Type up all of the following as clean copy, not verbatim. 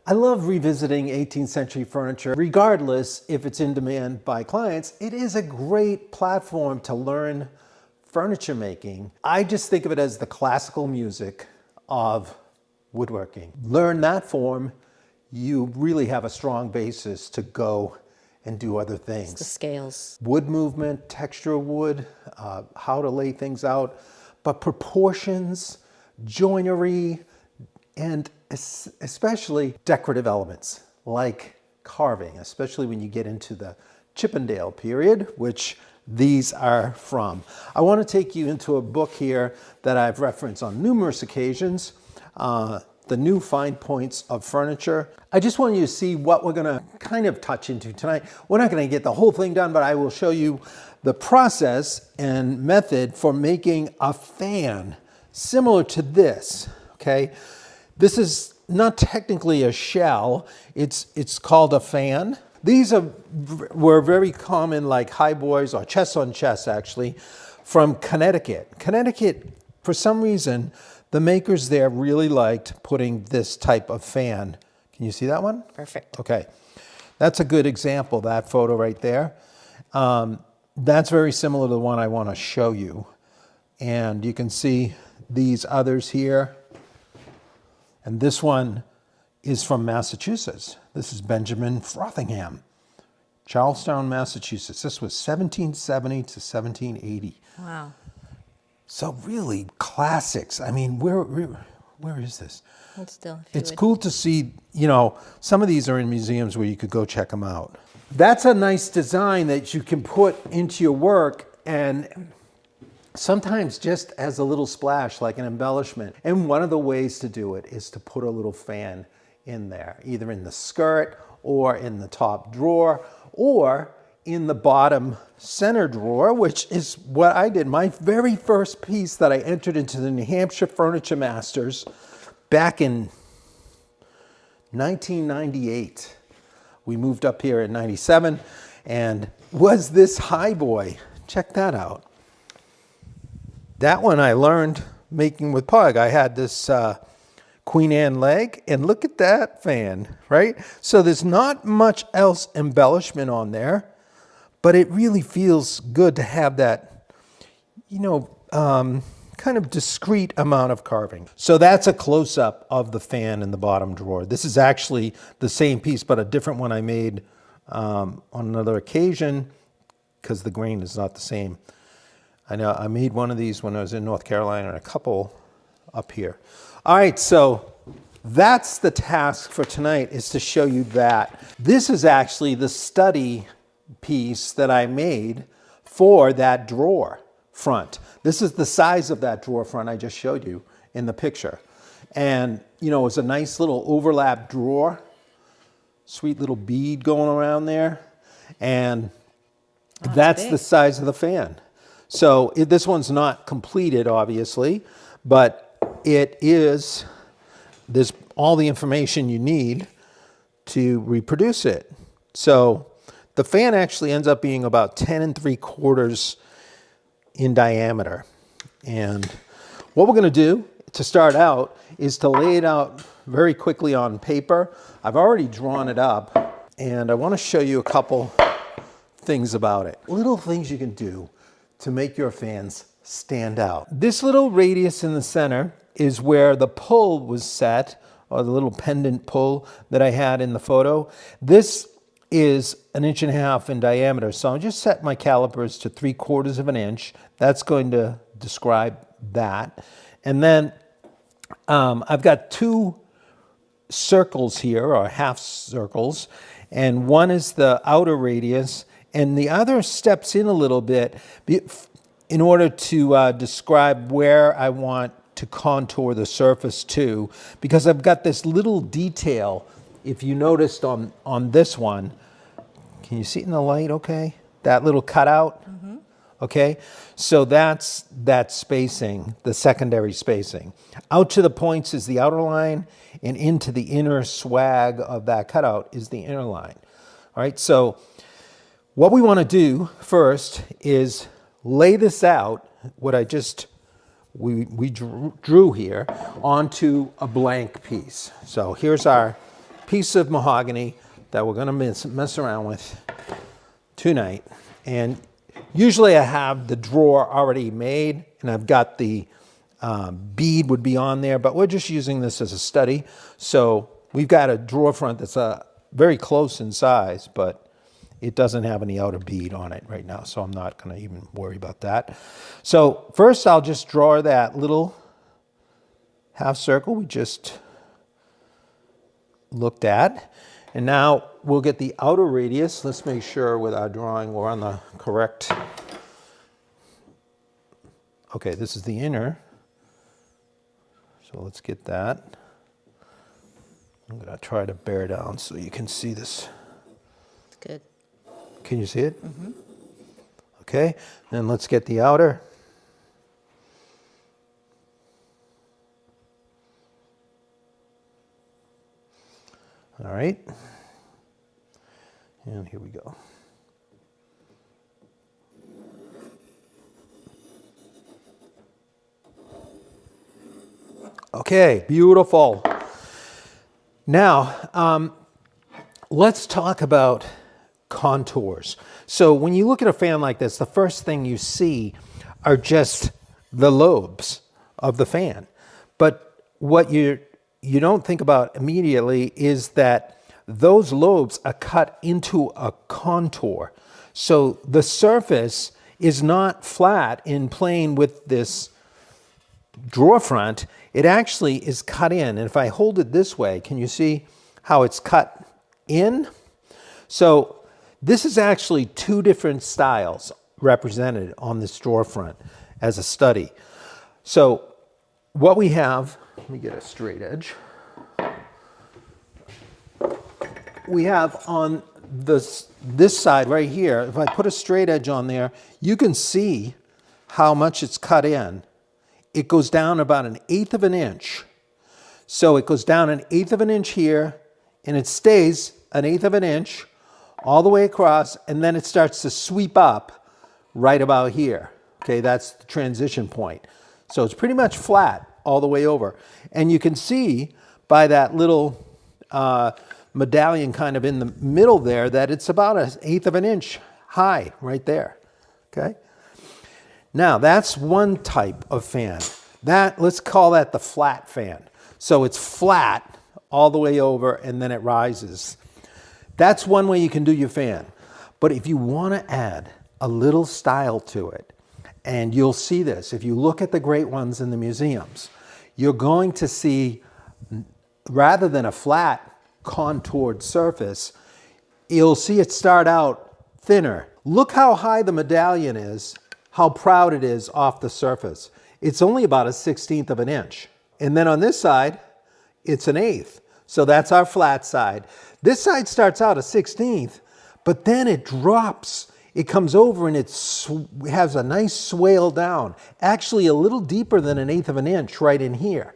I love revisiting 18th century furniture. Regardless if it's in demand by clients, it is a great platform to learn furniture making. I just think of it as the classical music of woodworking. Learn that form, you really have a strong basis to go and do other things. It's the scales. Wood movement, texture of wood, how to lay things out, but proportions, joinery, and especially decorative elements like carving, especially when you get into the Chippendale period, which these are from. I want to take you into a book here that I've referenced on numerous occasions, The New Fine Points of Furniture. I just want you to see what we're going to kind of touch into tonight. We're not going to get the whole thing done, but I will show you the process and method for making a fan similar to this, okay? This is not technically a shell, it's called a fan. These were very common, like highboys or chest on chest actually, from Connecticut. Connecticut, for some reason, the makers there really liked putting this type of fan. Can you see that one? Perfect. Okay, that's a good example, that photo right there. That's very similar to the one I want to show you. And you can see these others here. And this one is from Massachusetts. This is Benjamin Frothingham, Charlestown, Massachusetts. This was 1770 to 1780. Wow. So really classics. I mean, where is this? Hold still. It's cool to see, you know, some of these are in museums where you could go check them out. That's a nice design that you can put into your work, and sometimes just as a little splash, like an embellishment. And one of the ways to do it is to put a little fan in there, either in the skirt or in the top drawer or in the bottom center drawer, which is what I did. My very first piece that I entered into the New Hampshire Furniture Masters back in 1998. We moved up here in 97 and was this highboy. Check that out. That one I learned making with Pug. I had this Queen Anne leg, and look at that fan, right? So there's not much else embellishment on there, but it really feels good to have that, you know, kind of discrete amount of carving. So that's a close-up of the fan in the bottom drawer. This is actually the same piece, but a different one I made on another occasion because the grain is not the same. I know I made one of these when I was in North Carolina and a couple up here. All right, so that's the task for tonight, is to show you that. This is actually the study piece that I made for that drawer front. This is the size of that drawer front I just showed you in the picture. And, you know, it's a nice little overlap drawer, sweet little bead going around there. And that's the size of the fan. So this one's not completed, obviously, but it is, there's all the information you need to reproduce it. So the fan actually ends up being about 10 3/4 in diameter. And what we're going to do to start out is to lay it out very quickly on paper. I've already drawn it up, and I want to show you a couple things about it. Little things you can do to make your fans stand out. This little radius in the center is where the pull was set, or the little pendant pull that I had in the photo. This is 1.5 inches in diameter. So I'll just set my calipers to 3/4 of an inch. That's going to describe that. And then I've got two circles here, or half circles, and one is the outer radius, and the other steps in a little bit in order to describe where I want to contour the surface to, because I've got this little detail, if you noticed on this one. Can you see it in the light okay? That little cutout? Mm-hmm. Okay, so that's that spacing, the secondary spacing. Out to the points is the outer line, and into the inner swag of that cutout is the inner line. All right, so what we want to do first is lay this out, what I just, we drew here, onto a blank piece. So here's our piece of mahogany that we're gonna mess around with tonight. And usually I have the drawer already made and I've got the bead would be on there, but we're just using this as a study. So we've got a drawer front that's very close in size, but it doesn't have any outer bead on it right now, so I'm not gonna even worry about that. So first I'll just draw that little half circle we just looked at. And now we'll get the outer radius. Let's make sure with our drawing we're on the correct. Okay, this is the inner. So let's get that. I'm gonna try to bear down so you can see this. Good. Can you see it? Mm-hmm. Okay, then let's get the outer. All right, and here we go. Okay, beautiful. Now, let's talk about contours. So when you look at a fan like this, the first thing you see are just the lobes of the fan. But what you don't think about immediately is that those lobes are cut into a contour. So the surface is not flat in plane with this drawer front. It actually is cut in. And if I hold it this way, can you see how it's cut in? So this is actually two different styles represented on this drawer front as a study. So what we have, let me get a straight edge. We have on this side right here, if I put a straight edge on there, you can see how much it's cut in. It goes down about 1/8 of an inch. So it goes down 1/8 of an inch here, and it stays 1/8 of an inch all the way across, and then it starts to sweep up right about here. Okay, that's the transition point. So it's pretty much flat all the way over. And you can see by that little medallion kind of in the middle there that it's about 1/8 of an inch high right there. Okay. Now that's one type of fan. Let's call that the flat fan. So it's flat all the way over and then it rises. That's one way you can do your fan. But if you want to add a little style to it, and you'll see this, if you look at the great ones in the museums, you're going to see, rather than a flat contoured surface, you'll see it start out thinner. Look how high the medallion is, how proud it is off the surface. It's only about 1/16 of an inch. And then on this side, it's 1/8. So that's our flat side. This side starts out 1/16, but then it drops. It comes over and it has a nice swale down, actually a little deeper than 1/8 of an inch right in here.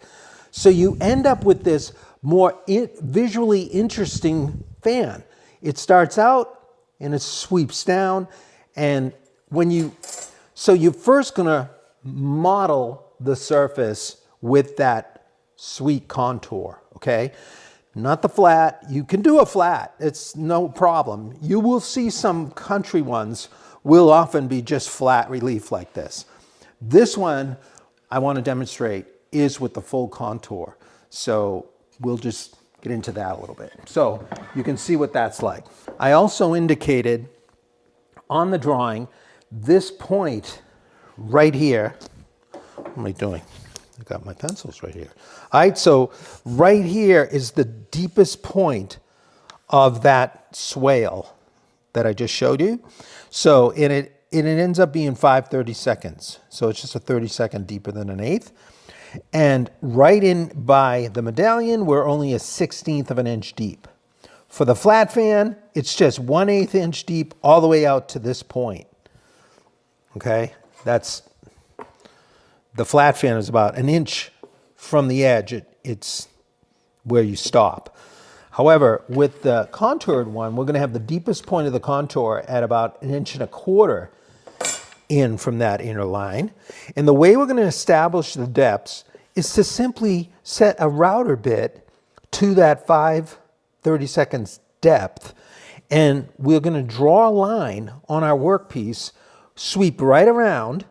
So you end up with this more visually interesting fan. It starts out and it sweeps down, and so you're first gonna model the surface with that sweet contour, okay? Not the flat. You can do a flat, it's no problem. You will see some country ones will often be just flat relief like this. This one I want to demonstrate is with the full contour. So we'll just get into that a little bit. So you can see what that's like. I also indicated on the drawing this point right here. What am I doing? I got my pencils right here. All right, so right here is the deepest point of that swale that I just showed you. So it ends up being 5/32. So it's just a 32nd deeper than 1/8. And right in by the medallion, we're only 1/16 of an inch deep. For the flat fan, it's just 1/8 inch deep all the way out to this point. Okay, that's the flat fan is about 1 inch from the edge. It's where you stop. However, with the contoured one, we're going to have the deepest point of the contour at about 1.25 inches in from that inner line. And the way we're going to establish the depths is to simply set a router bit to that 5/32 30 seconds depth. And we're going to draw a line on our workpiece, sweep right around,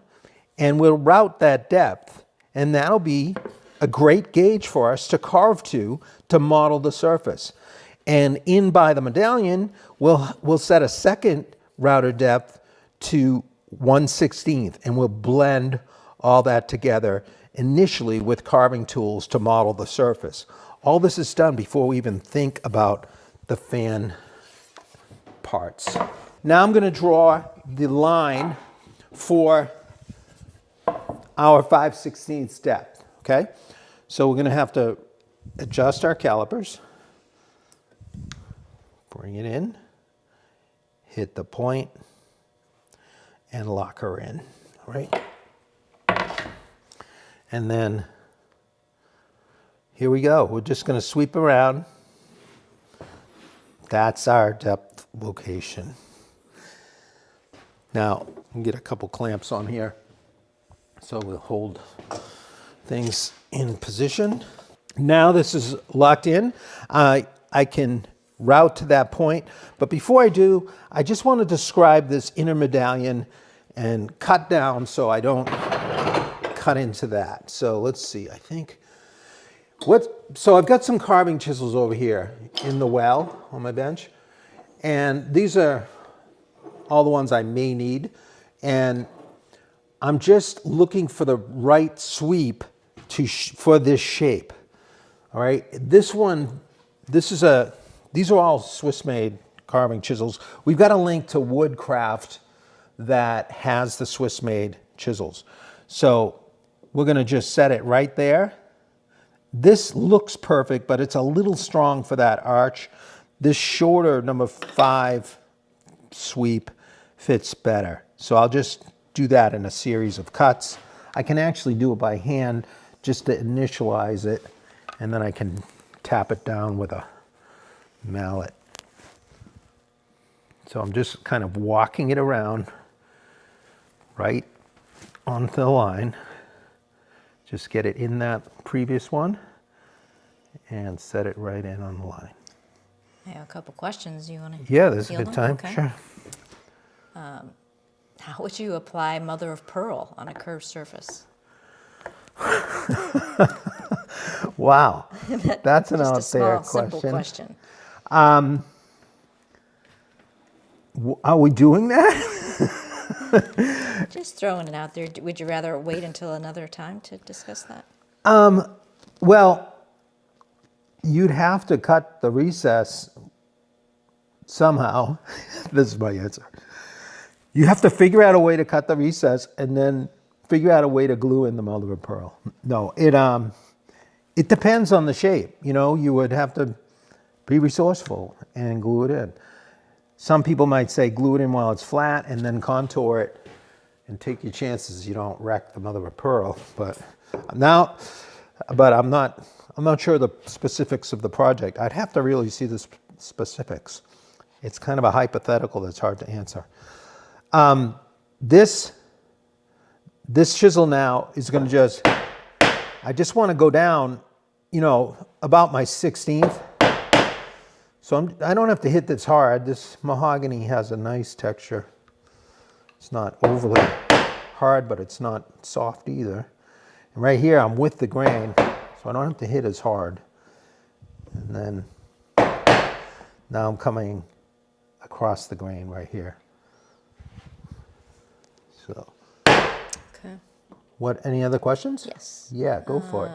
and we'll route that depth. And that'll be a great gauge for us to carve to model the surface. And in by the medallion, we'll set a second router depth to 1/16, and we'll blend all that together initially with carving tools to model the surface. All this is done before we even think about the fan parts. Now I'm going to draw the line for our 5/16 depth, okay? So we're going to have to adjust our calipers, bring it in, hit the point, and lock her in, all right? And then here we go. We're just going to sweep around. That's our depth location. Now, we can get a couple clamps on here so we'll hold things in position. Now this is locked in. I can route to that point, but before I do, I just want to describe this inner medallion and cut down so I don't cut into that. So let's see, I think, so I've got some carving chisels over here in the well on my bench, and these are all the ones I may need, and I'm just looking for the right sweep for this shape. All right, these are all Swiss-made carving chisels. We've got a link to Woodcraft that has the Swiss-made chisels. So we're going to just set it right there. This looks perfect, but it's a little strong for that arch. This shorter number 5 sweep fits better. So I'll just do that in a series of cuts. I can actually do it by hand just to initialize it, and then I can tap it down with a mallet. So I'm just kind of walking it around right onto the line. Just get it in that previous one and set it right in on the line. I have a couple questions. You want to? Yeah, this is a good time. Okay. Sure. How would you apply mother of pearl on a curved surface? Wow, that's an out Just a there small, simple question. question. Are we doing that? Just throwing it out there. Would you rather wait until another time to discuss that? Well, you'd have to cut the recess somehow. This is my answer. You have to figure out a way to cut the recess and then figure out a way to glue in the mother of pearl. No, it depends on the shape. You know, you would have to be resourceful and glue it in. Some people might say glue it in while it's flat and then contour it and take your chances you don't wreck the mother of pearl. But I'm not sure the specifics of the project. I'd have to really see the specifics. It's kind of a hypothetical that's hard to answer. This chisel now is going to I just want to go down, you know, about my 16th. So I don't have to hit this hard. This mahogany has a nice texture. It's not overly hard, but it's not soft either. And right here, I'm with the grain, so I don't have to hit as hard. And then now I'm coming across the grain right here. So, Okay. any other questions? Yes. Yeah, go for it.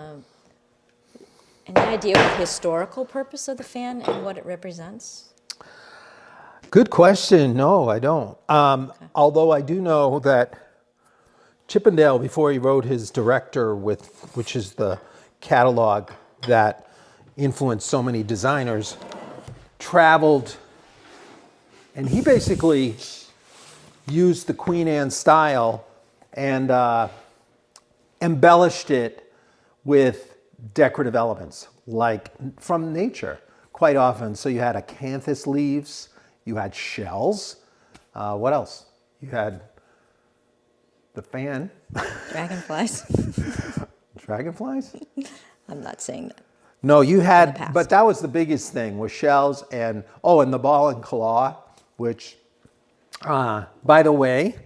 Any idea of the historical purpose of the fan and what it represents? Good question. No, I don't. Although I do know that Chippendale, before he wrote his Director, which is the catalog that influenced so many designers, traveled, and he basically used the Queen Anne style and embellished it with decorative elements, like from nature, quite often. So you had acanthus leaves, you had shells. What else? You had the fan. Dragonflies. Dragonflies? I'm not saying that. No, you in the had, past. but that was the biggest thing was shells and, oh, and the ball and claw, which, by the way,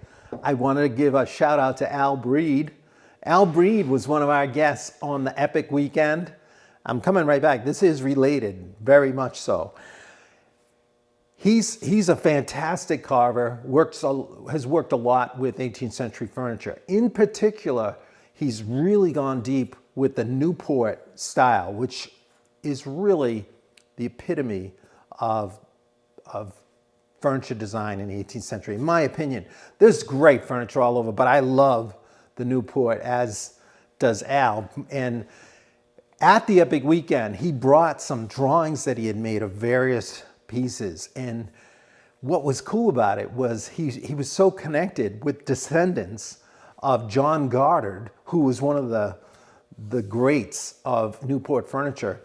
I wanted to give a shout out to Al Breed. Al Breed was one of our guests on the Epic Weekend. I'm coming right back. This is related, very much so. He's a fantastic carver, has worked a lot with 18th century furniture. In particular, he's really gone deep with the Newport style, which is really the epitome of furniture design in the 18th century, in my opinion. There's great furniture all over, but I love the Newport, as does Al. And at the Epic Weekend, he brought some drawings that he had made of various pieces. And what was cool about it was he was so connected with descendants of John Goddard, who was one of the greats of Newport furniture,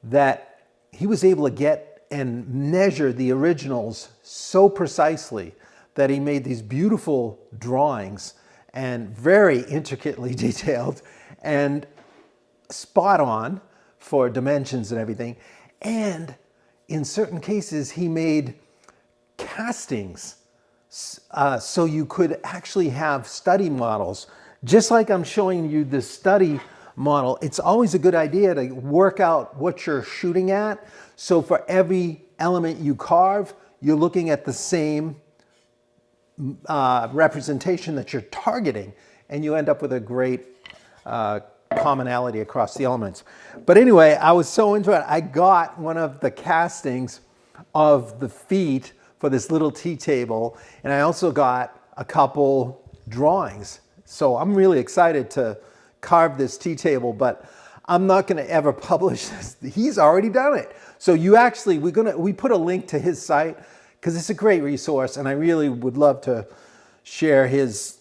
that he was able to get and measure the originals so precisely that he made these beautiful drawings and very intricately detailed and spot on for dimensions and everything. And in certain cases, he made castings so you could actually have study models. Just like I'm showing you this study model, it's always a good idea to work out what you're shooting at. So for every element you carve, you're looking at the same representation that you're targeting, and you end up with a great commonality across the elements. But anyway, I was so into it, I got one of the castings of the feet for this little tea table, and I also got a couple drawings. So I'm really excited to carve this tea table, but I'm not going to ever publish this. He's already done it. So you actually, we put a link to his site because it's a great resource, and I really would love to share his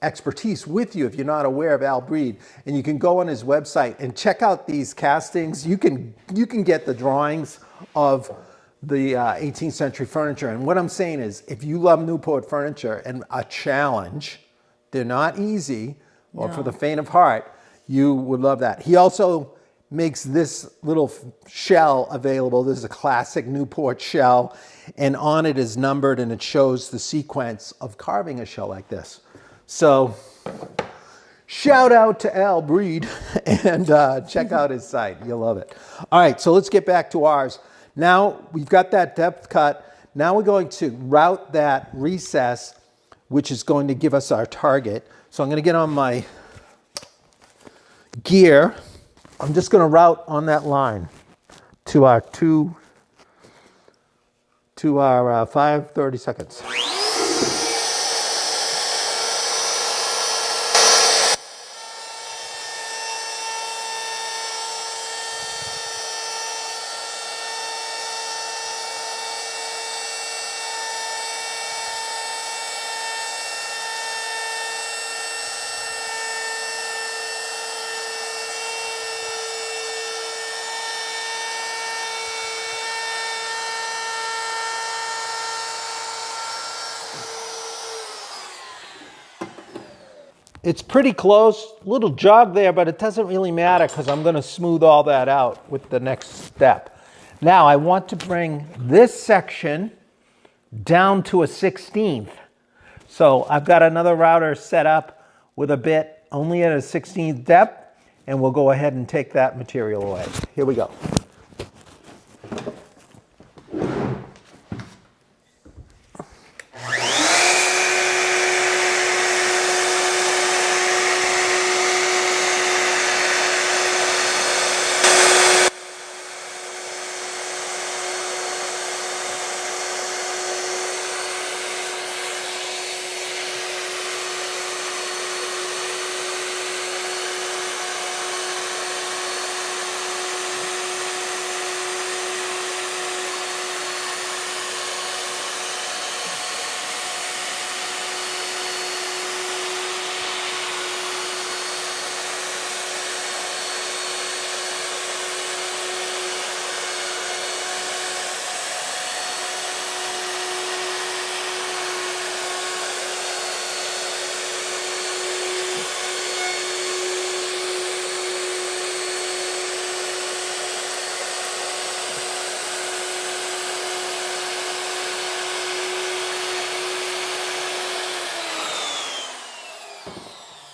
expertise with you if you're not aware of Al Breed. And you can go on his website and check out these castings. You can get the drawings of the 18th century furniture. And what I'm saying is, if you love Newport furniture and a challenge, they're not easy, or for the faint of heart, you would love that. He also makes this little shell available. This is a classic Newport shell, and on it is numbered, and it shows the sequence of carving a shell like this. So shout out to Al Breed, and check out his site. You'll love it. All right, so let's get back to ours. Now we've got that depth cut. Now we're going to route that recess, which is going to give us our target. So I'm going to get on my gear. I'm just going to route on that line to our 5:30 seconds. It's pretty close, little jog there, but it doesn't really matter because I'm going to smooth all that out with the next step. Now I want to bring this section down to a 16th. So I've got another router set up with a bit only at a 16th depth, and we'll go ahead and take that material away. Here we go.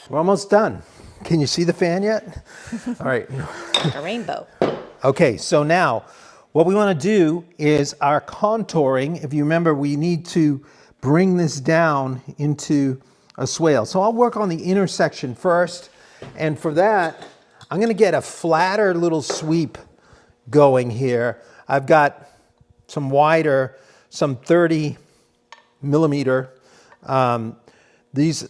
We're almost done. Can you see the fan yet? All right. Like a rainbow. Okay, so now what we want to do is our contouring. If you remember, we need to bring this down into a swale. So I'll work on the intersection first. And for that, I'm going to get a flatter little sweep going here. I've got some wider, some 30 millimeter. This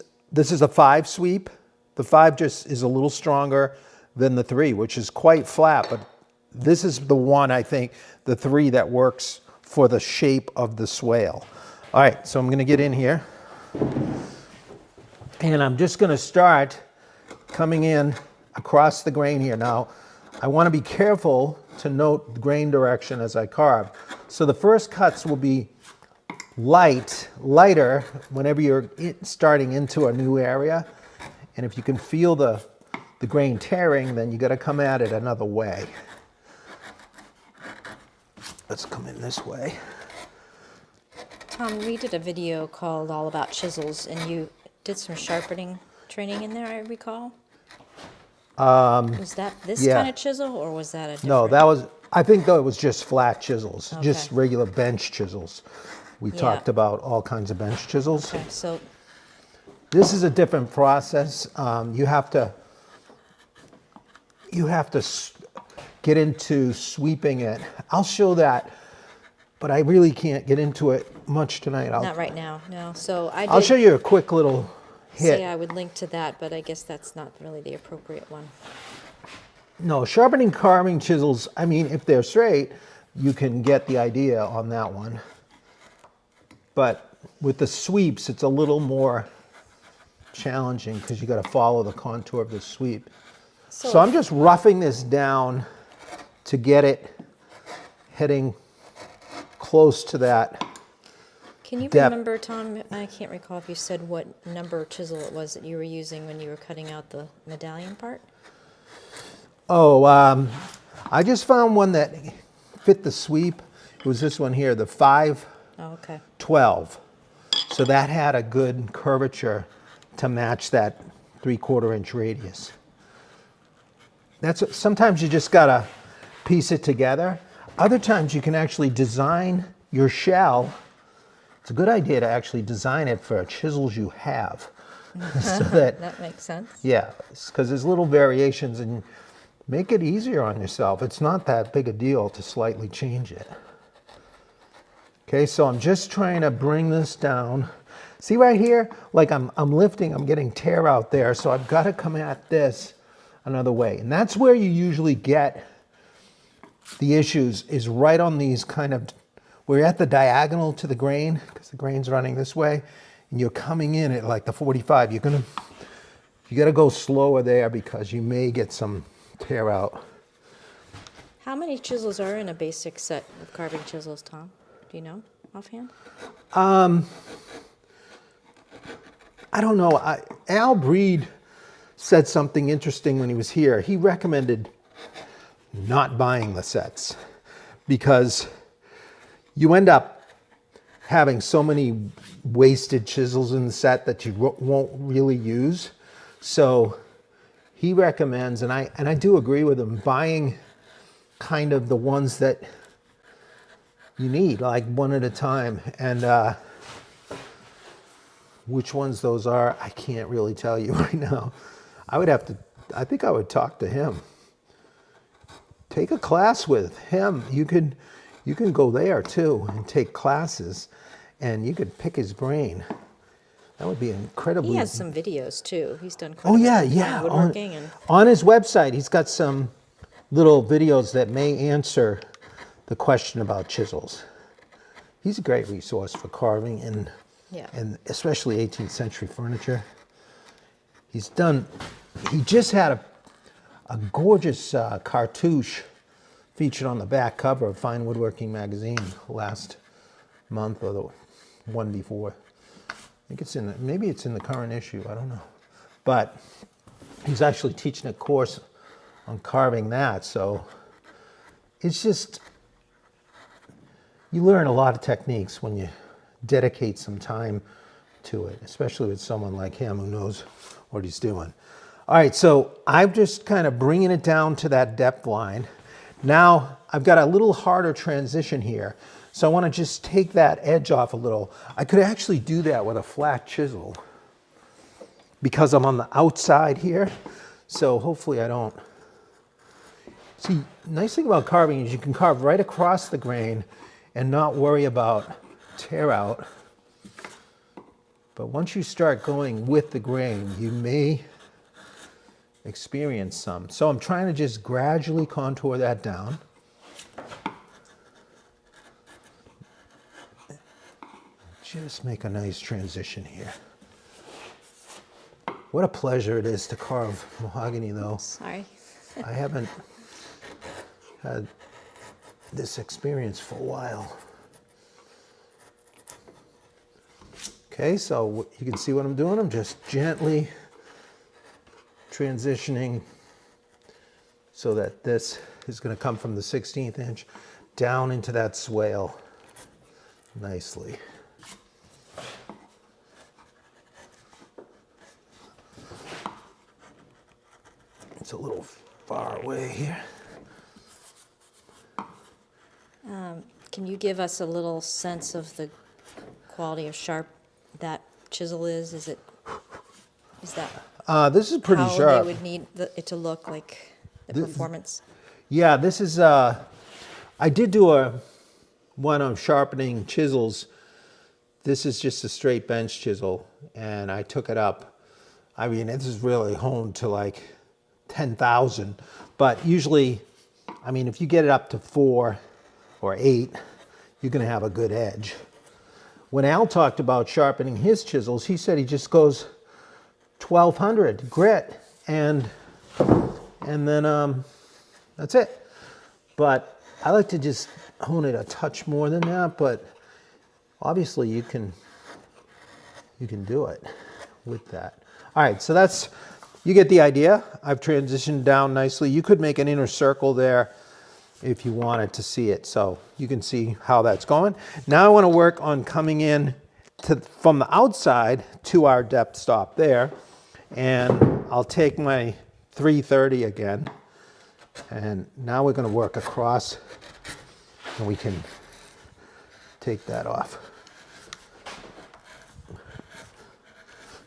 is a 5 sweep. The 5 just is a little stronger than the 3, which is quite flat, but this is the one, I think, the 3 that works for the shape of the swale. All right, so I'm going to get in here. And I'm just going to start coming in across the grain here. Now, I want to be careful to note the grain direction as I carve. So the first cuts will be lighter whenever you're starting into a new area. And if you can feel the grain tearing, then you got to come at it another way. Let's come in this way. Tom, we did a video called All About Chisels, and you did some sharpening training in there, I recall. Was that this yeah. kind of chisel, or was that a different? No, that was, I think though it was just flat chisels, Okay. just regular bench chisels. We talked about all kinds of bench chisels. Okay, so This is a different process. You have to get into sweeping it. I'll show that, but I really can't get into it much tonight. not right now, no. So I'll show you a quick little hit. See, I would link to that, but I guess that's not really the appropriate one. No, sharpening carving chisels, I mean, if they're straight, you can get the idea on that one. But with the sweeps, it's a little more challenging because you got to follow the contour of the sweep. So I'm just roughing this down to get it heading close to that. Can you depth. remember, Tom, I can't recall if you said what number chisel it was that you were using when you were cutting out the medallion part? Oh, I just found one that fit the sweep. It was this one here, the 512. Oh, okay. So that had a good curvature to match that 3/4 inch radius. Sometimes you just gotta piece it together. Other times you can actually design your shell. It's a good idea to actually design it for chisels you have. So That makes sense. yeah, because there's little variations and make it easier on yourself. It's not that big a deal to slightly change it. Okay, so I'm just trying to bring this down. See right here, like I'm lifting, I'm getting tear out there, so I've got to come at this another way. And that's where you usually get the issues, is right on these kind of, where you're at the diagonal to the grain, because the grain's running this way, and you're coming in at like the 45. You got to go slower there because you may get some tear out. How many chisels are in a basic set of carving chisels, Tom? Do you know offhand? I don't know. Al Breed said something interesting when he was here. He recommended not buying the sets because you end up having so many wasted chisels in the set that you won't really use. So he recommends, and I do agree with him, buying kind of the ones that you need, like one at a time. And which ones those are, I can't really tell you right now. I think I would talk to him. Take a class with him. You can go there too and take classes, and you could pick his brain. That would be incredibly. He has some videos too. He's done quite Oh a bit yeah. of woodworking and On his website, he's got some little videos that may answer the question about chisels. He's a great resource for carving and especially 18th century furniture. He just had a gorgeous cartouche featured on the back cover of Fine Woodworking magazine last month or the one before. I think maybe it's in the current issue, I don't know. But he's actually teaching a course on carving that, so it's just, you learn a lot of techniques when you dedicate some time to it, especially with someone like him who knows what he's doing. All right, so I'm just kind of bringing it down to that depth line. Now I've got a little harder transition here. So I want to just take that edge off a little. I could actually do that with a flat chisel because I'm on the outside here. So hopefully I don't. See, nice thing about carving is you can carve right across the grain and not worry about tear out. But once you start going with the grain, you may experience some. So I'm trying to just gradually contour that down. Just make a nice transition here. What a pleasure it is to carve mahogany though. Sorry. I haven't had this experience for a while. Okay, so you can see what I'm doing. I'm just gently transitioning so that this is going to come from the 16th inch down into that swale nicely. It's a little far away here. Can you give us a little sense of the quality of sharp that chisel is? Is that This is pretty how sharp. they would need it to look like the performance? Yeah, this is, I did do one of sharpening chisels. This is just a straight bench chisel, and I took it up. I mean, this is really honed to like 10,000, but usually, I mean, if you get it up to 4 or 8, you're gonna have a good edge. When Al talked about sharpening his chisels, he said he just goes 1200 grit, and then that's it. But I like to just hone it a touch more than that, but obviously you can do it with that. All right, so that's, you get the idea. I've transitioned down nicely. You could make an inner circle there if you wanted to see it. So you can see how that's going. Now I want to work on coming in from the outside to our depth stop there. And I'll take my 330 again. And now we're going to work across, and we can take that off.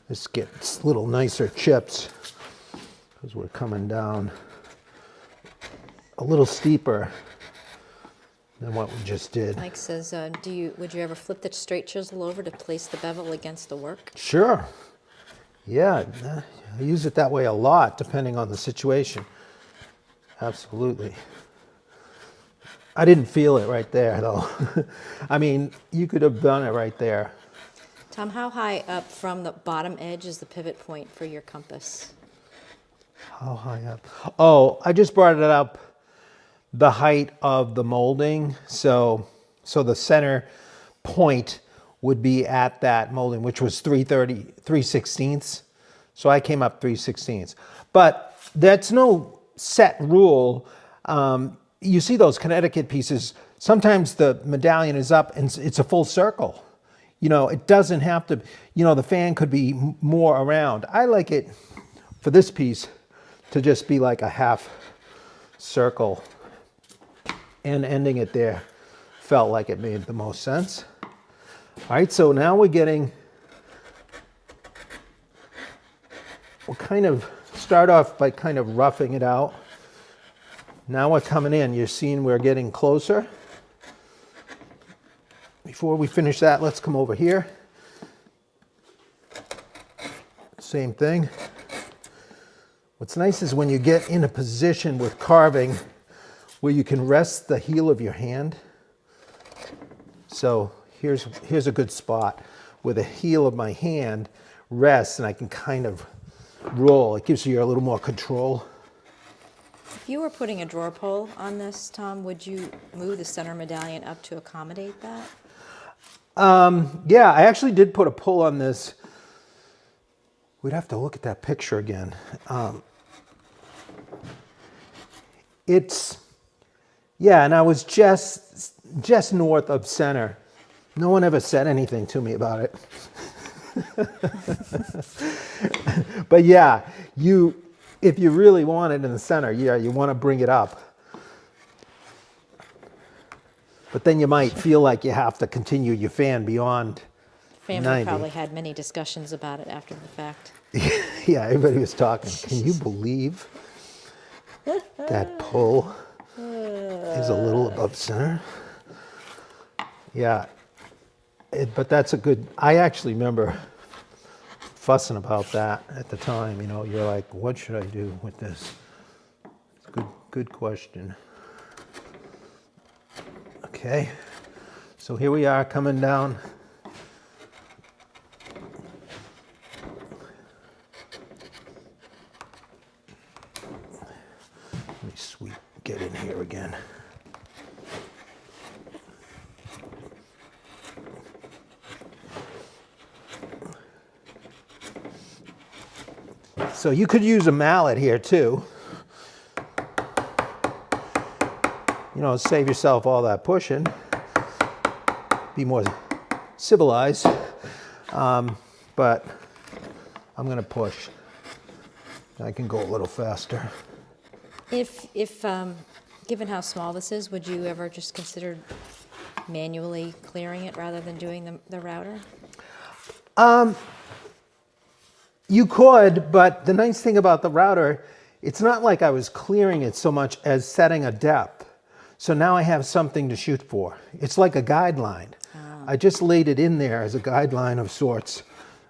This gets a little nicer chips because we're coming down a little steeper than what we just did. Mike says, would you ever flip the straight chisel over to place the bevel against the work? Sure. Yeah, I use it that way a lot depending on the situation. Absolutely. I didn't feel it right there though. I mean, you could have done it right there. Tom, how high up from the bottom edge is the pivot point for your compass? How high up? Oh, I just brought it up the height of the molding. So the center point would be at that molding, which was 3/16. So I came up 3/16. But that's no set rule. You see those Connecticut pieces, sometimes the medallion is up and it's a full circle. You know, it doesn't have to, you know, the fan could be more around. I like it for this piece to just be like a half circle, and ending it there felt like it made the most sense. All right, so now we'll kind of start off by kind of roughing it out. Now we're coming in, you're seeing we're getting closer. Before we finish that, let's come over here. Same thing. What's nice is when you get in a position with carving where you can rest the heel of your hand. So here's a good spot where the heel of my hand rests and I can kind of roll. It gives you a little more control. If you were putting a drawer pull on this, Tom, would you move the center medallion up to accommodate that? Yeah, I actually did put a pull on this. We'd have to look at that picture again. Yeah, and I was just north of center. No one ever said anything to me about it. But yeah, if you really want it in the center, yeah, you want to bring it up. But then you might feel like you have to continue your fan beyond Family 90. probably had many discussions about it after the fact. Yeah, everybody was talking. Can you believe that pull is a little above center? Yeah, but that's a good, I actually remember fussing about that at the time. You know, you're like, what should I do with this? It's a good question. Okay, so here we are coming down. Let me get in here again. So you could use a mallet here too. You know, save yourself all that pushing. Be more civilized. But I'm going to push. I can go a little faster. If given how small this is, would you ever just consider manually clearing it rather than doing the router? You could, but the nice thing about the router, it's not like I was clearing it so much as setting a depth. So now I have something to shoot for. It's like a guideline. I just laid it in there as a guideline of sorts.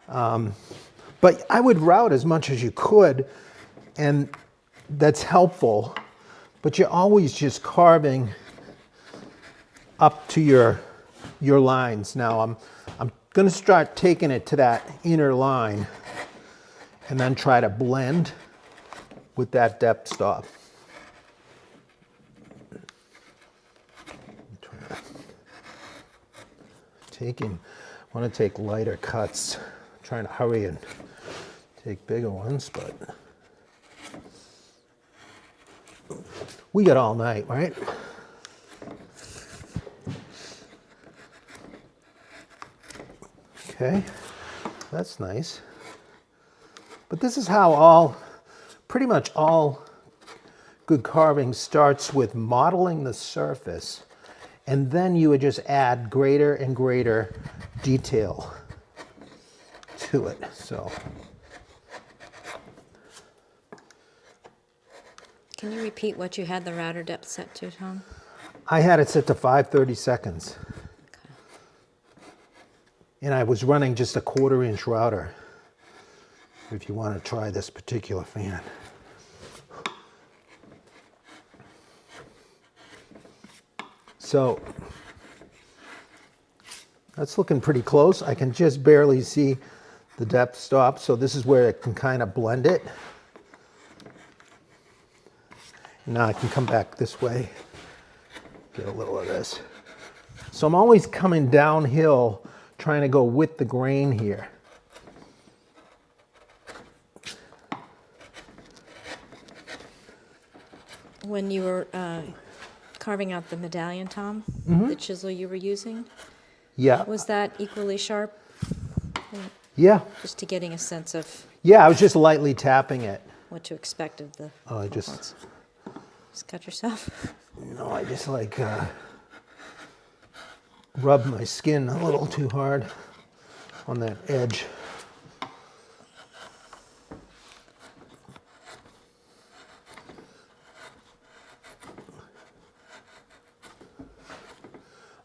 But I would route as much as you could, and that's helpful. But you're always just carving up to your lines. Now I'm going to start taking it to that inner line and then try to blend with that depth stop. I want to take lighter cuts. I'm trying to hurry and take bigger ones, but we got all night, right? Okay, that's nice. But this is how pretty much all good carving starts, with modeling the surface, and then you would just add greater and greater detail to it. So, Can you repeat what you had the router depth set to, Tom? I had it set to 5/32. Okay. And I was running just a 1/4 inch router, if you want to try this particular fan. So that's looking pretty close. I can just barely see the depth stop, so this is where it can kind of blend it. Now I can come back this way, get a little of this. So I'm always coming downhill, trying to go with the grain here. When you were carving out the medallion, Tom, the chisel you were using, Yeah. was that equally sharp? Yeah. Just to getting a sense of Yeah, I was just lightly tapping it. what to expect of the Oh, I components. Just cut yourself. No, I just like rub my skin a little too hard on that edge.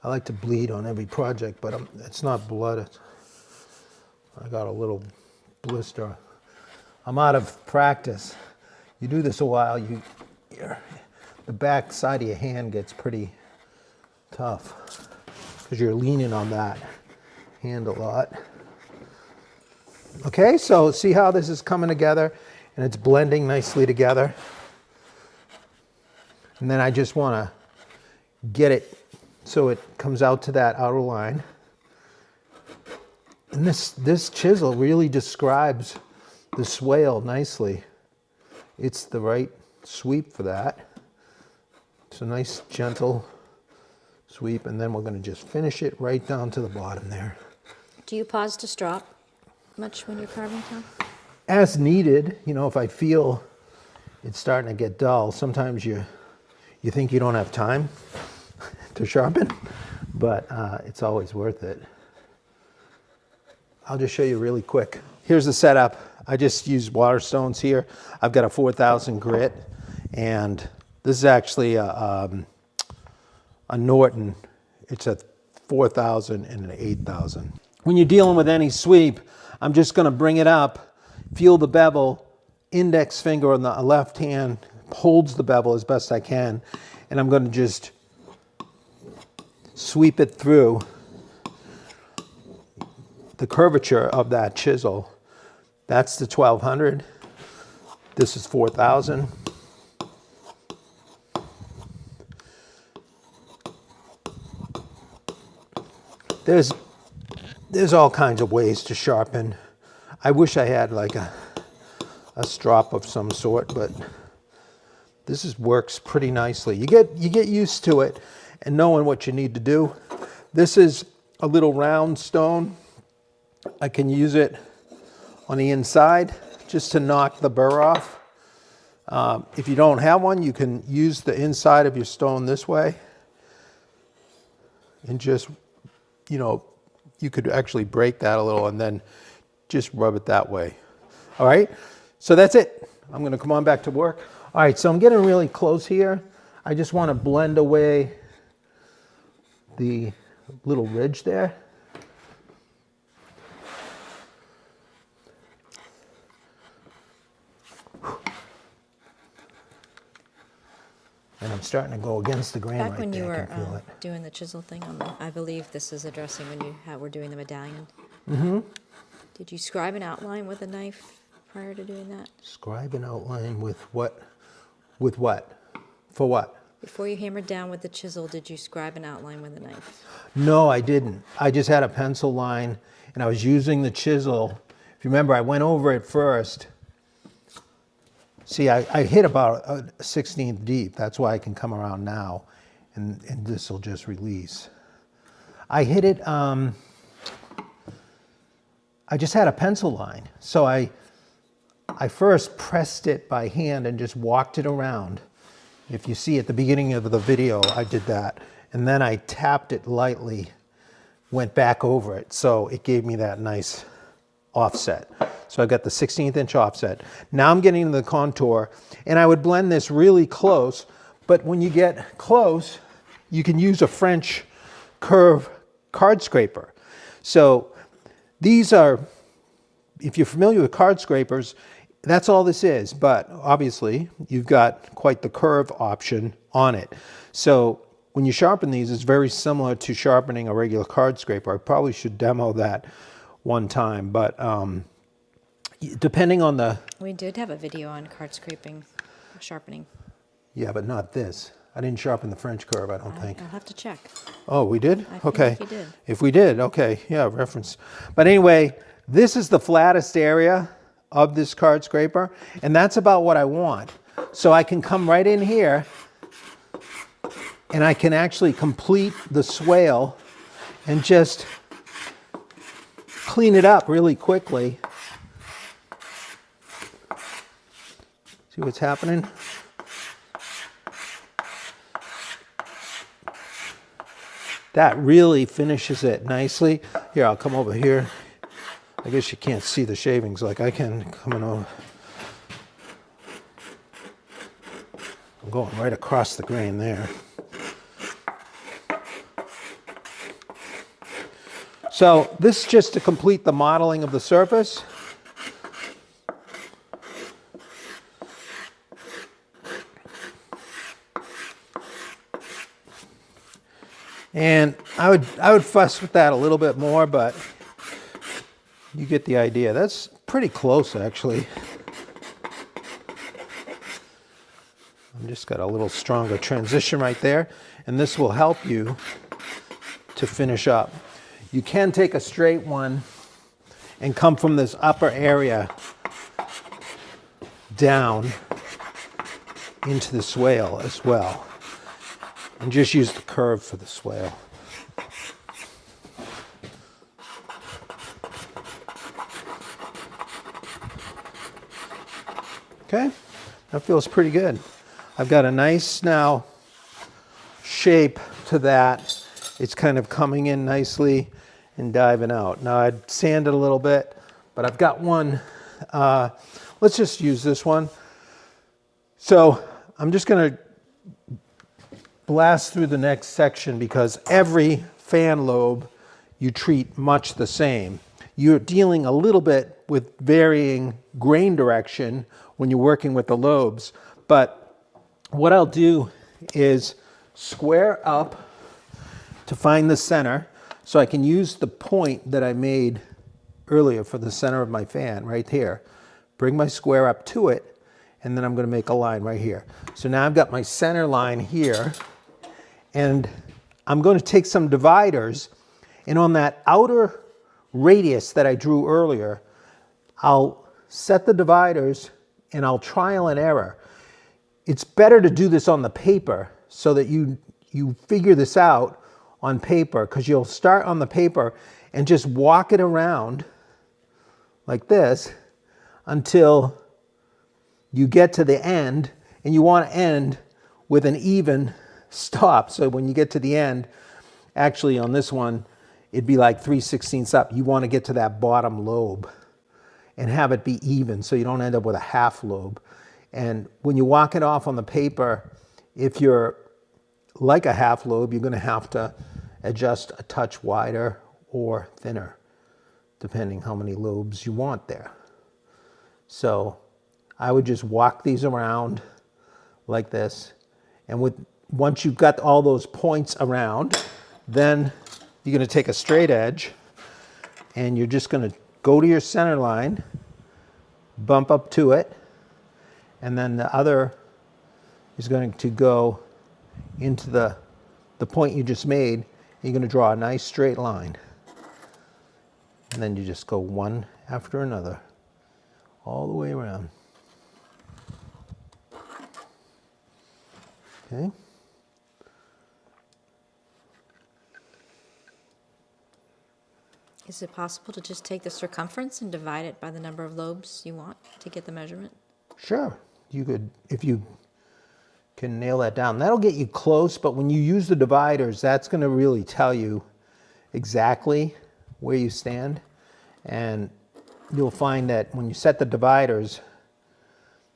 I like to bleed on every project, but it's not blood. I got a little blister. I'm out of practice. You do this a while, the back side of your hand gets pretty tough because you're leaning on that hand a lot. Okay, so see how this is coming together and it's blending nicely together. And then I just want to get it so it comes out to that outer line. And this chisel really describes the swale nicely. It's the right sweep for that. It's a nice gentle sweep, and then we're going to just finish it right down to the bottom there. Do you pause to strop? much when you're carving, Tom? As needed, you know, if I feel it's starting to get dull, sometimes you think you don't have time to sharpen, but it's always worth it. I'll just show you really quick. Here's the setup. I just used water stones here. I've got a 4,000 grit, and this is actually a Norton. It's a 4,000 and an 8,000. When you're dealing with any sweep, I'm just going to bring it up, feel the bevel, index finger on the left hand holds the bevel as best I can, and I'm going to just sweep it through the curvature of that chisel. That's the 1200. This is 4,000. There's all kinds of ways to sharpen. I wish I had like a strop of some sort, but this works pretty nicely. You get used to it and knowing what you need to do. This is a little round stone. I can use it on the inside just to knock the burr off. If you don't have one, you can use the inside of your stone this way and just, you know, you could actually break that a little and then just rub it that way. All right, so that's it. I'm going to come on back to work. All right, so I'm getting really close here. I just want to blend away the little ridge there. And I'm starting to go against the grain Back right when you there. I were can feel it. doing the chisel thing, I believe this is addressing when you were doing the medallion. Mm-hmm. Did you scribe an outline with a knife prior to doing that? Scribe an outline with what? With what? For what? Before you hammered down with the chisel, did you scribe an outline with a knife? No, I didn't. I just had a pencil line, and I was using the chisel. If you remember, I went over it first. See, I hit about a 16th deep. That's why I can come around now, and this will just release. I hit it, I just had a pencil line. So I first pressed it by hand and just walked it around. If you see at the beginning of the video, I did that. And then I tapped it lightly, went back over it. So it gave me that nice offset. So I got the 16th inch offset. Now I'm getting into the contour, and I would blend this really close, but when you get close, you can use a French curve card scraper. So these are, if you're familiar with card scrapers, that's all this is, but obviously you've got quite the curve option on it. So when you sharpen these, it's very similar to sharpening a regular card scraper. I probably should demo that one time, but depending on the... We did have a video on card scraping, sharpening. Yeah, but not this. I didn't sharpen the French curve, I don't think. I'll have to check. Oh, we did? I Okay. think you did. If we did, okay, yeah, reference. But anyway, this is the flattest area of this card scraper, and that's about what I want. So I can come right in here, and I can actually complete the swale and just clean it up really quickly. See what's happening? That really finishes it nicely. Here, I'll come over here. I guess you can't see the shavings like I can coming over. I'm going right across the grain there. So this is just to complete the modeling of the surface. And I would fuss with that a little bit more, but you get the idea. That's pretty close, actually. I've just got a little stronger transition right there, and this will help you to finish up. You can take a straight one and come from this upper area down into the swale as well. And just use the curve for the swale. Okay, that feels pretty good. I've got a nice now shape to that. It's kind of coming in nicely and diving out. Now I'd sand it a little bit, but I've got one. Let's just use this one. So I'm just going to blast through the next section because every fan lobe you treat much the same. You're dealing a little bit with varying grain direction when you're working with the lobes, but what I'll do is square up to find the center so I can use the point that I made earlier for the center of my fan right here. Bring my square up to it, and then I'm going to make a line right here. So now I've got my center line here, and I'm going to take some dividers, and on that outer radius that I drew earlier, I'll set the dividers and I'll trial and error. It's better to do this on the paper so that you figure this out on paper, because you'll start on the paper and just walk it around like this until you get to the end, and you want to end with an even stop. So when you get to the end, actually on this one, it'd be like 3/16 up. You want to get to that bottom lobe and have it be even so you don't end up with a half lobe. And when you walk it off on the paper, if you're like a half lobe, you're going to have to adjust a touch wider or thinner, depending how many lobes you want there. So I would just walk these around like this. And once you've got all those points around, then you're going to take a straight edge and you're just going to go to your center line, bump up to it, and then the other is going to go into the point you just made. You're going to draw a nice straight line. And then you just go one after another, all the way around. Okay. Is it possible to just take the circumference and divide it by the number of lobes you want to get the measurement? Sure. You could, if you can nail that down. That'll get you close, but when you use the dividers, that's going to really tell you exactly where you stand. And you'll find that when you set the dividers,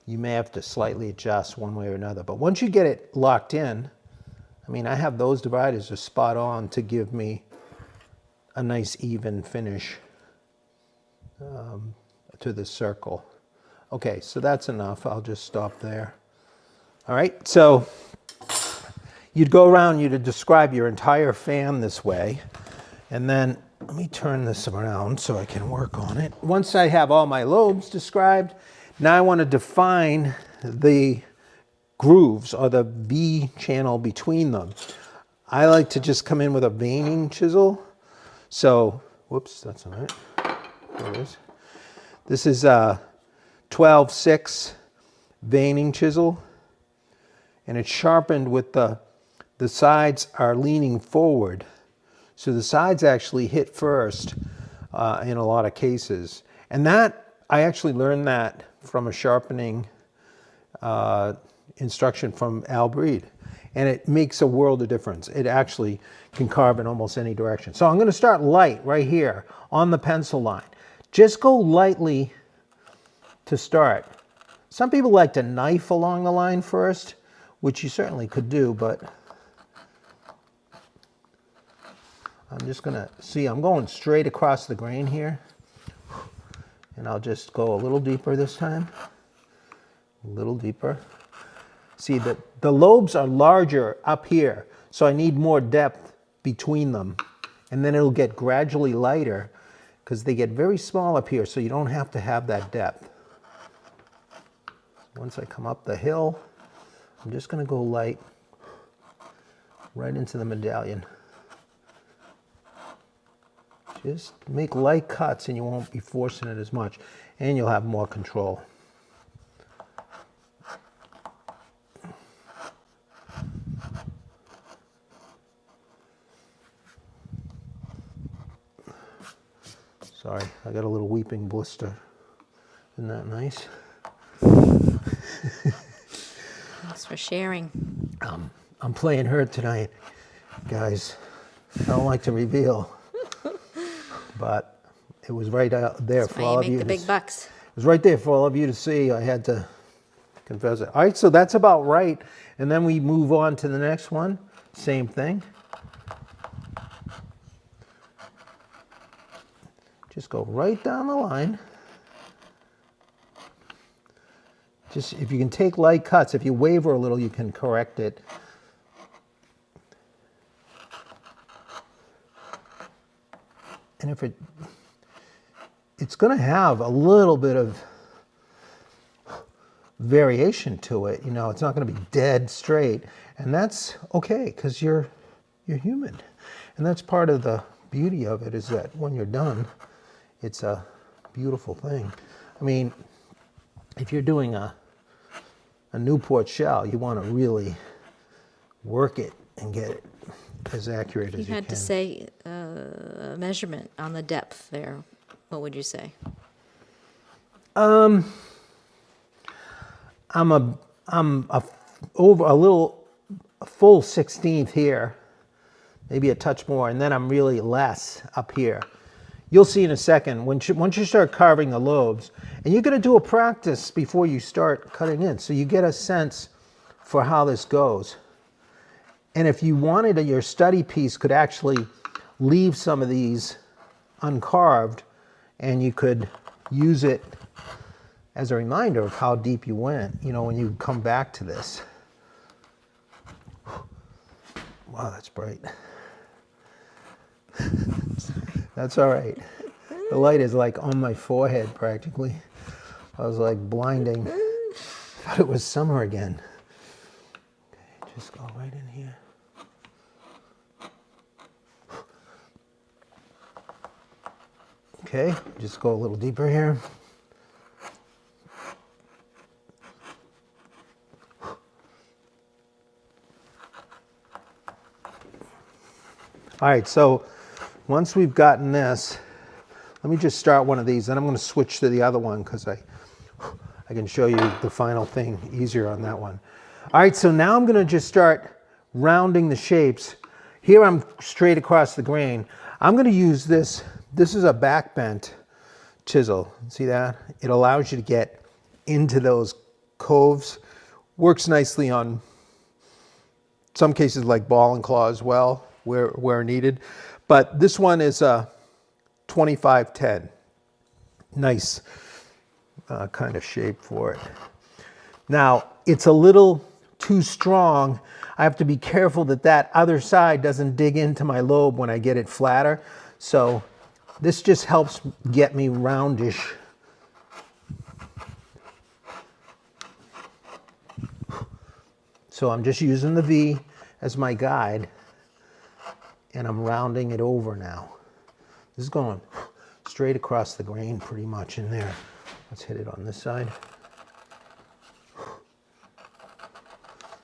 you may have to slightly adjust one way or another. But once you get it locked in, I mean, I have those dividers are spot on to give me a nice even finish to the circle. Okay, so that's enough. I'll just stop there. All right, so you'd go around, you'd describe your entire fan this way, and then let me turn this around so I can work on it. Once I have all my lobes described, now I want to define the grooves or the V channel between them. I like to just come in with a veining chisel. So, whoops, that's all right. There it is. This is a 12-6 veining chisel, and it's sharpened with the sides are leaning forward. So the sides actually hit first in a lot of cases. And that, I actually learned that from a sharpening instruction from Al Breed. And it makes a world of difference. It actually can carve in almost any direction. So I'm going to start light right here on the pencil line. Just go lightly to start. Some people like to knife along the line first, which you certainly could do, but I'm just going to see, I'm going straight across the grain here. And I'll just go a little deeper this time. A little deeper. See, the lobes are larger up here, so I need more depth between them. And then it'll get gradually lighter because they get very small up here, so you don't have to have that depth. Once I come up the hill, I'm just going to go light right into the medallion. Just make light cuts and you won't be forcing it as much, and you'll have more control. Sorry, I got a little weeping blister. Isn't that nice? Thanks for sharing. I'm playing hurt tonight, guys. I don't like to reveal, but it was right out there That's for why all you of you. make the big bucks. It was right there for all of you to see. I had to confess it. All right, so that's about right. And then we move on to the next one. Same thing. Just go right down the line. Just if you can take light cuts, if you waver a little, you can correct it. And if it's going to have a little bit of variation to it, you know, it's not going to be dead straight, and that's okay because you're human, and that's part of the beauty of it is that when you're done, it's a beautiful thing. I mean, if you're doing a Newport shell, you want to really work it and get it as accurate as you can. You had to say a measurement on the depth there. What would you say? I'm over a full 16th here, maybe a touch more, and then I'm really less up here. You'll see in a second, once you start carving the lobes, and you're going to do a practice before you start cutting in, so you get a sense for how this goes. And if you wanted, your study piece could actually leave some of these uncarved, and you could use it as a reminder of how deep you went, you know, when you come back to this. Wow, that's bright. That's all right. The light is like on my forehead practically. I was like blinding. Thought it was summer again. Okay, just go right in here. Okay, just go a little deeper here. All right, so once we've gotten this, let me just start one of these, then I'm going to switch to the other one because I can show you the final thing easier on that one. All right, so now I'm going to just start rounding the shapes. Here I'm straight across the grain. I'm going to use this. This is a back bent chisel. See that? It allows you to get into those coves. Works nicely on some cases like ball and claw as well, where needed. But this one is a 2510. Nice kind of shape for it. Now, it's a little too strong. I have to be careful that that other side doesn't dig into my lobe when I get it flatter. So this just helps get me roundish. So I'm just using the V as my guide, and I'm rounding it over now. This is going straight across the grain pretty much in there. Let's hit it on this side.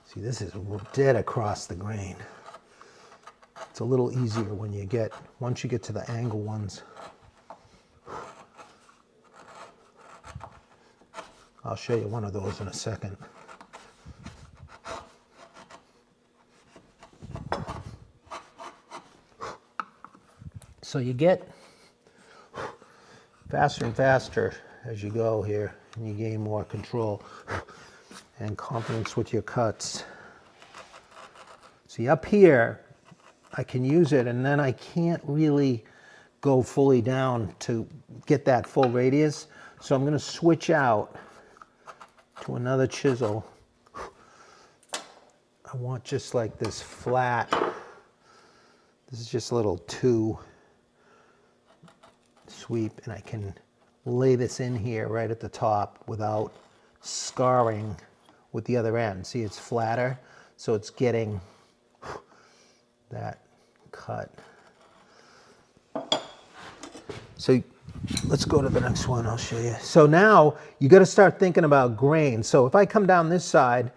See, this is dead across the grain. It's a little easier when you get, once you get to the angle ones. I'll show you one of those in a second. So you get faster and faster as you go here, and you gain more control and confidence with your cuts. See, up here, I can use it, and then I can't really go fully down to get that full radius. So I'm going to switch out to another chisel. I want just like this flat. This is just a little 2 sweep, and I can lay this in here right at the top without scarring with the other end. See, it's flatter, so it's getting that cut. So let's go to the next one, I'll show you. So now you got to start thinking about grain. So if I come down this side,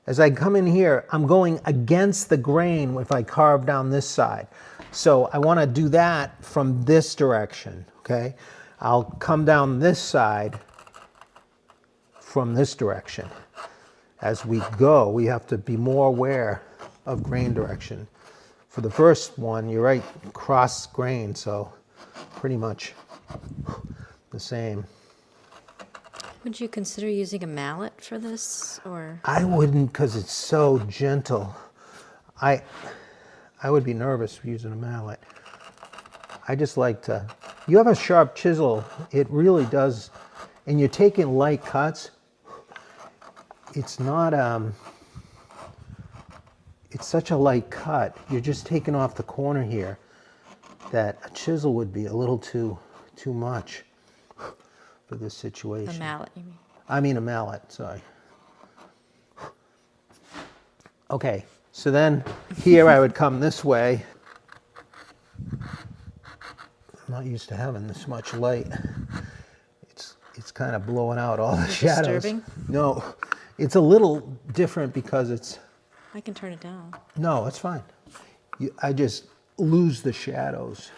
as I come in here, I'm going against the grain if I carve down this side. So I want to do that from this direction, okay? I'll come down this side from this direction. as we go, we have to be more aware of grain direction. For the first one, you're right, cross grain, so pretty much the same. Would you consider using a mallet for this, or? I wouldn't, because it's so gentle. I would be nervous using a mallet. I just like to, you have a sharp chisel, it really does, and you're taking light cuts. It's not, it's such a light cut. You're just taking off the corner here that a chisel would be a little too much for this situation. A mallet, you mean? I mean a mallet, sorry. Okay, so then here I would come this way. I'm not used to having this much light. It's kind of blowing out all the shadows. Disturbing? No, it's a little different because it's, I can turn it down. no, it's fine. I just lose the shadows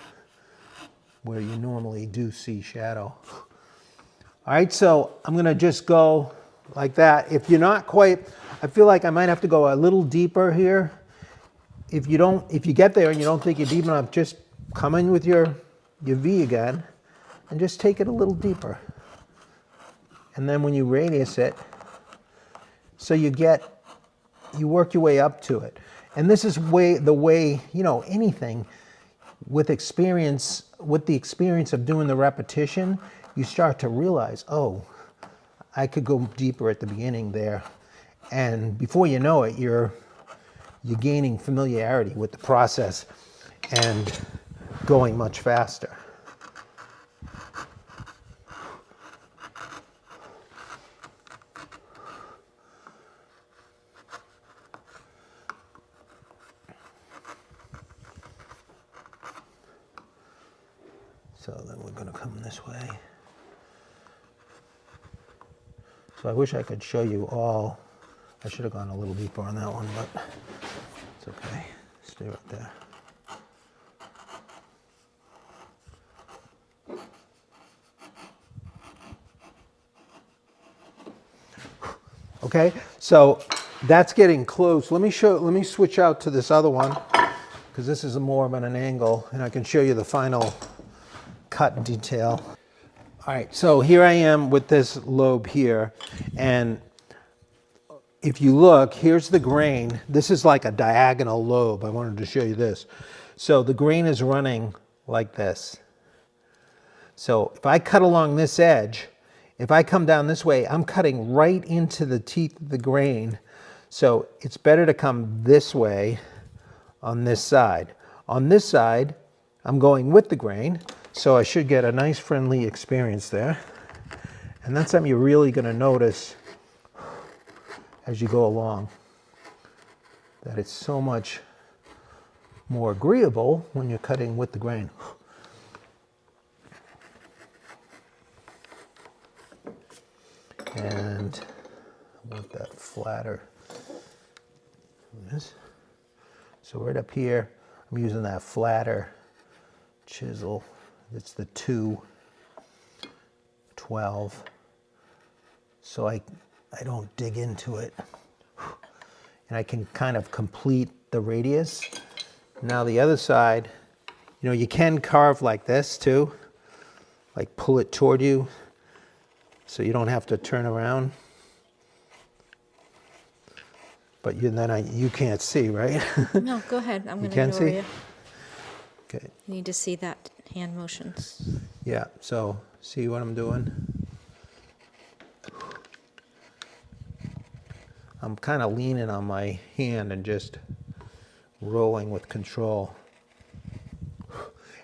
where you normally do see shadow. All right, so I'm gonna just go like that. If you're not quite, I feel like I might have to go a little deeper here. If you get there and you don't think you're deep enough, just come in with your V again and just take it a little deeper. And then when you radius it, so you work your way up to it. And this is the way, anything with experience, with the experience of doing the repetition, you start to realize, oh, I could go deeper at the beginning there. And before you know it, you're gaining familiarity with the process and going much faster. So then we're going to come this way. So I wish I could show you all. I should have gone a little deeper on that one, but it's okay. Stay right there. Okay, so that's getting close. Let me switch out to this other one, because this is more of an angle, and I can show you the final cut detail. All right, so here I am with this lobe here, and if you look, here's the grain. This is like a diagonal lobe. I wanted to show you this. So the grain is running like this. So if I cut along this edge, if I come down this way, I'm cutting right into the teeth of the grain. So it's better to come this way on this side. On this side, I'm going with the grain. So I should get a nice friendly experience there. And that's something you're really going to notice as you go along, that it's so much more agreeable when you're cutting with the grain. And I want that flatter. So right up here, I'm using that flatter chisel. It's the 212. So I don't dig into it. And I can kind of complete the radius. Now the other side, you can carve like this too. Like pull it toward you so you don't have to turn around. But you can't see, right? No, go ahead. I'm going to can't ignore see? you. Okay. You need to see that hand motions. Yeah, so see what I'm doing? I'm kind of leaning on my hand and just rolling with control.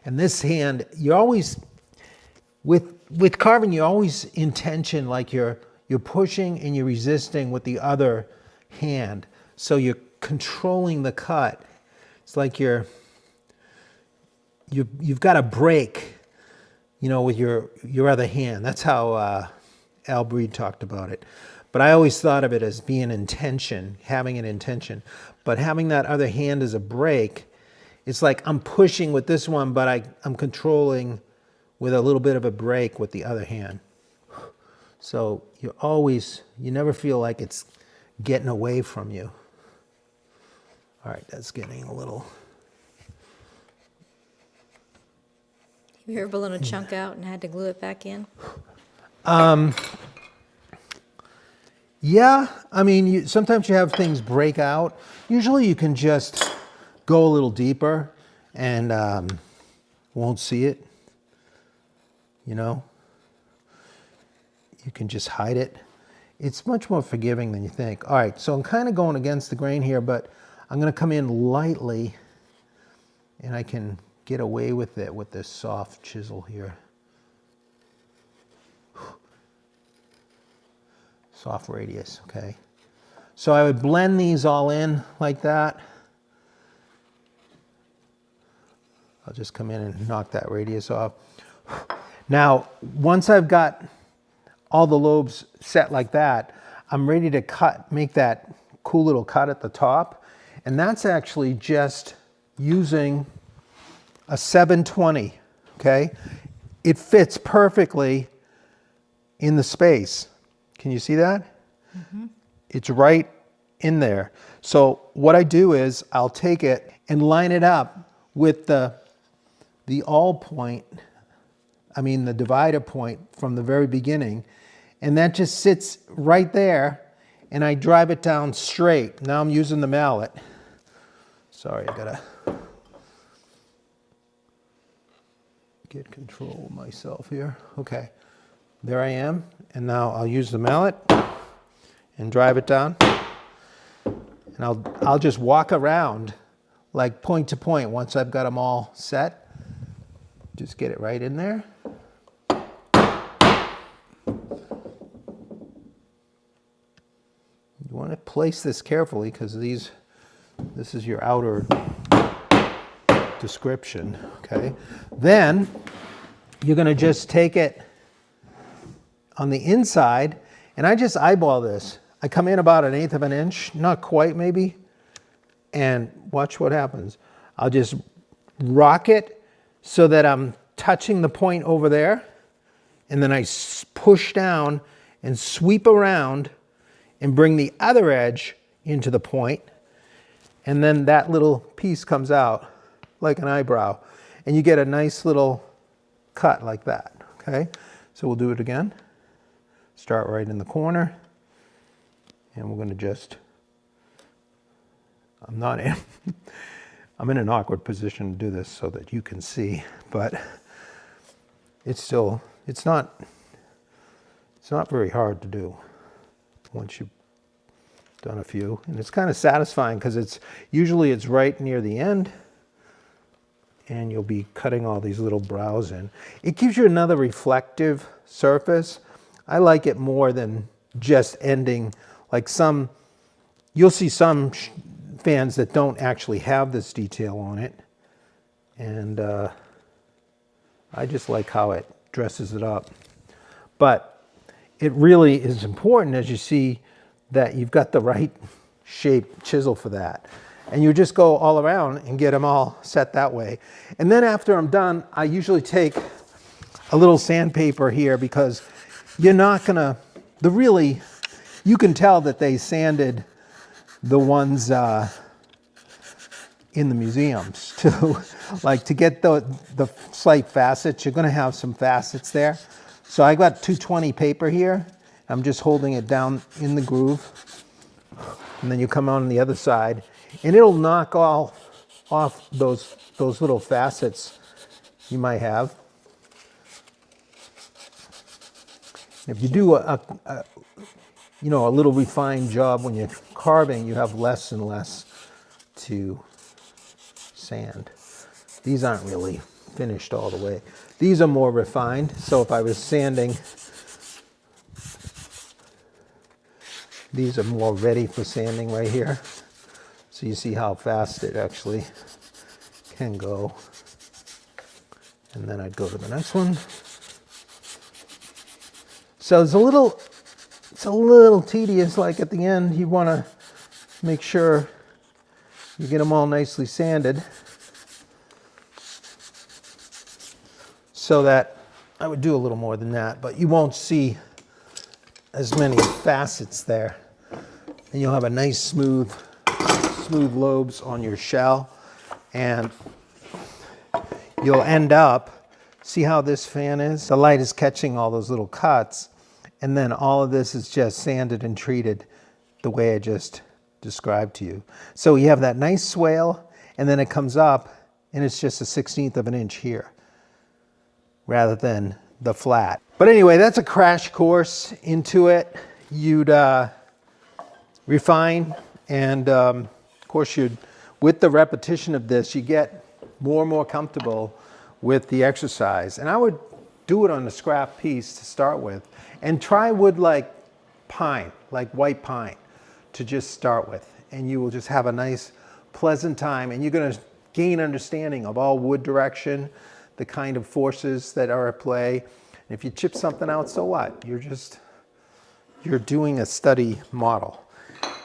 And this hand, you always, with carving, you always in tension, like you're pushing and you're resisting with the other hand. So you're controlling the cut. It's like you've got a break, with your other hand. That's how Al Breed talked about it. But I always thought of it as being intention, having an intention. But having that other hand as a break, it's like I'm pushing with this one, but I'm controlling with a little bit of a break with the other hand. So you never feel like it's getting away from you. All right, that's getting a little... Have you ever blown a chunk out and had to glue it back in? Yeah, I mean, sometimes you have things break out. Usually you can just go a little deeper and won't see it, you know? You can just hide it. It's much more forgiving than you think. All right, so I'm kind of going against the grain here, but I'm going to come in lightly, and I can get away with it with this soft chisel here. Soft radius, okay. So I would blend these all in like that. I'll just come in and knock that radius off. Now, once I've got all the lobes set like that, I'm ready to cut, make that cool little cut at the top. And that's actually just using a 720, okay? It fits perfectly in the space. Can you see that? Mm-hmm. It's right in there. So what I do is I'll take it and line it up with the all point, the divider point from the very beginning. And that just sits right there, and I drive it down straight. Now I'm using the mallet. Sorry, I gotta get control of myself here. Okay, there I am. And now I'll use the mallet and drive it down. And I'll just walk around like point to point once I've got them all set. Just get it right in there. You want to place this carefully because this is your outer description, okay? Then you're going to just take it on the inside, and I just eyeball this. I come in about 1/8 of an inch, not quite maybe, and watch what happens. I'll just rock it so that I'm touching the point over there, and then I push down and sweep around and bring the other edge into the point, and then that little piece comes out like an eyebrow, and you get a nice little cut like that, okay? So we'll do it again. Start right in the corner, and we're going to just, I'm in an awkward position to do this so that you can see, but it's not very hard to do once you've done a few. And it's kind of satisfying because usually it's right near the end, and you'll be cutting all these little brows in. It gives you another reflective surface. I like it more than just ending like you'll see some fans that don't actually have this detail on it. And I just like how it dresses it up. But it really is important, as you see, that you've got the right shape chisel for that. And you just go all around and get them all set that way. And then after I'm done, I usually take a little sandpaper here because you're not gonna, you can tell that they sanded the ones in the museums too. Like to get the slight facets, you're gonna have some facets there. So I got 220 paper here. I'm just holding it down in the groove. And then you come on the other side and it'll knock off those little facets you might have. If you do a little refined job when you're carving, you have less and less to sand. These aren't really finished all the way. These are more refined, so if I was sanding, these are more ready for sanding right here. So you see how fast it actually can go. And then I'd go to the next one. So it's a little tedious, like at the end, you want to make sure you get them all nicely sanded. So that, I would do a little more than that, but you won't see as many facets there. And you'll have a nice smooth lobes on your shell. And you'll end up, see how this fan is? The light is catching all those little cuts. And then all of this is just sanded and treated the way I just described to you. So you have that nice swale, and then it comes up, and it's just a 1/16 of an inch here, rather than the flat. But anyway, that's a crash course into it. You'd refine, and of course with the repetition of this, you get more and more comfortable with the exercise. And I would do it on a scrap piece to start with, and try wood like pine, like white pine, to just start with. And you will just have a nice, pleasant time, and you're gonna gain understanding of all wood direction, the kind of forces that are at play. And if you chip something out, so what? You're doing a study model.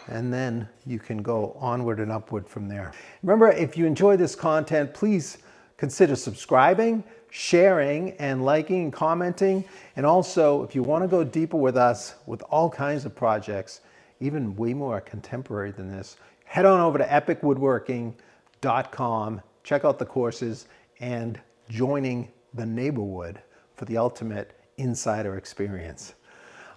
And then you can go onward and upward from there. Remember, if you enjoy this content, please consider subscribing, sharing, and liking and commenting. And also, if you want to go deeper with us with all kinds of projects, even way more contemporary than this, head on over to epicwoodworking.com, check out the courses, and joining the neighborhood for the ultimate insider experience.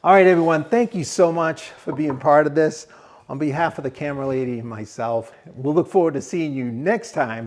All right, everyone, thank you so much for being part of this. On behalf of the camera lady and myself, we'll look forward to seeing you next time